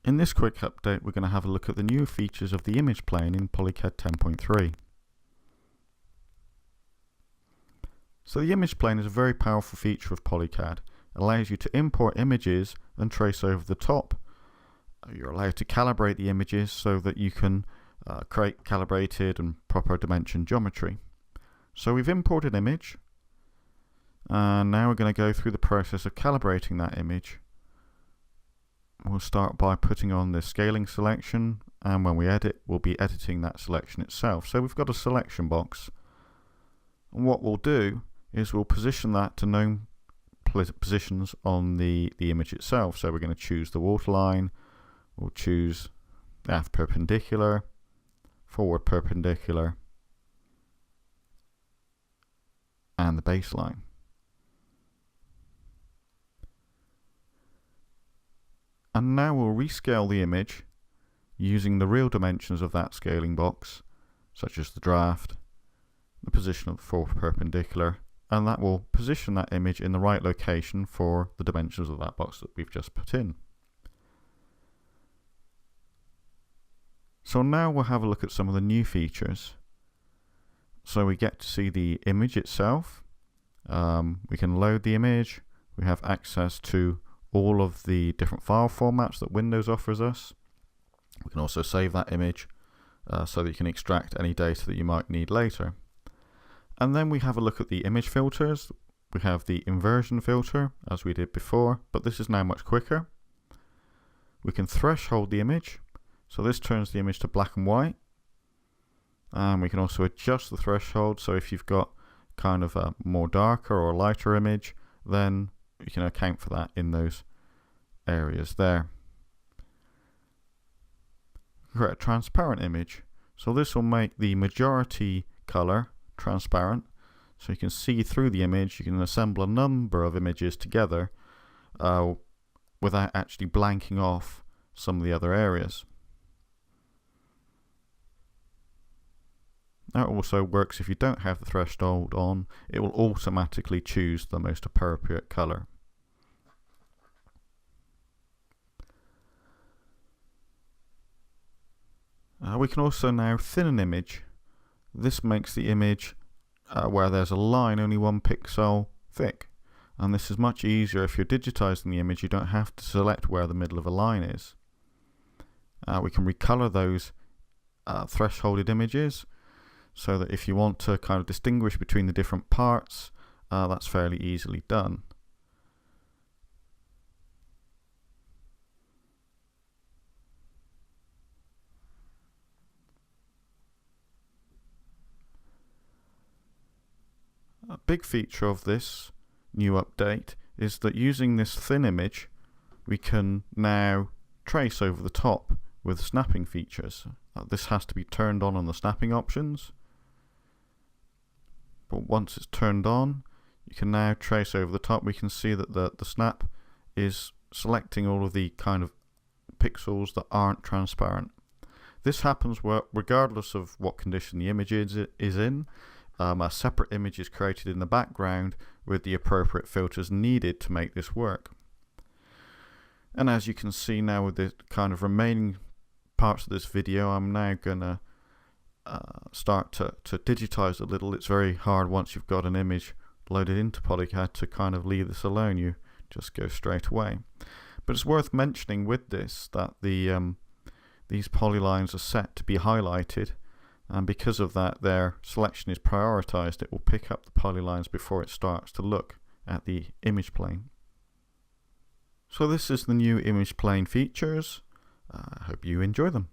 In this quick update, we're going to have a look at the new features of the image plane in PolyCAD 10.3. So the image plane is a very powerful feature of PolyCAD. It allows you to import images and trace over the top. You're allowed to calibrate the images so that you can create calibrated and proper dimension geometry. So we've imported image, and now we're going to go through the process of calibrating that image. We'll start by putting on the scaling selection, and when we edit, we'll be editing that selection itself. So we've got a selection box, and what we'll do is we'll position that to known positions on the image itself. So we're going to choose the waterline, we'll choose the aft perpendicular, forward perpendicular, and the baseline. And now we'll rescale the image using the real dimensions of that scaling box, such as the draft, the position of the forward perpendicular, and that will position that image in the right location for the dimensions of that box that we've just put in. So now we'll have a look at some of the new features. So we get to see the image itself, we can load the image, we have access to all of the different file formats that Windows offers us. We can also save that image so that you can extract any data that you might need later. And then we have a look at the image filters. We have the inversion filter as we did before, but this is now much quicker. We can threshold the image, so this turns the image to black and white. And we can also adjust the threshold, so if you've got kind of a more darker or lighter image, then you can account for that in those areas there. Create a transparent image. So this will make the majority color transparent, so you can see through the image. You can assemble a number of images together without actually blanking off some of the other areas. That also works if you don't have the threshold on. It will automatically choose the most appropriate color. We can also now thin an image. This makes the image where there's a line only 1 pixel thick, and this is much easier if you're digitizing the image. You don't have to select where the middle of a line is. We can recolor those thresholded images, so that if you want to kind of distinguish between the different parts, that's fairly easily done. A big feature of this new update is that using this thin image, we can now trace over the top with snapping features. This has to be turned on the snapping options. But once it's turned on, you can now trace over the top. We can see that the snap is selecting all of the kind of pixels that aren't transparent. This happens regardless of what condition the image is in. A separate image is created in the background with the appropriate filters needed to make this work. And as you can see now with the kind of remaining parts of this video, I'm now going to start to digitize a little. It's very hard once you've got an image loaded into PolyCAD to kind of leave this alone. You just go straight away. But it's worth mentioning with this that these polylines are set to be highlighted, and because of that their selection is prioritized. It will pick up the polylines before it starts to look at the image plane. So this is the new image plane features. I hope you enjoy them.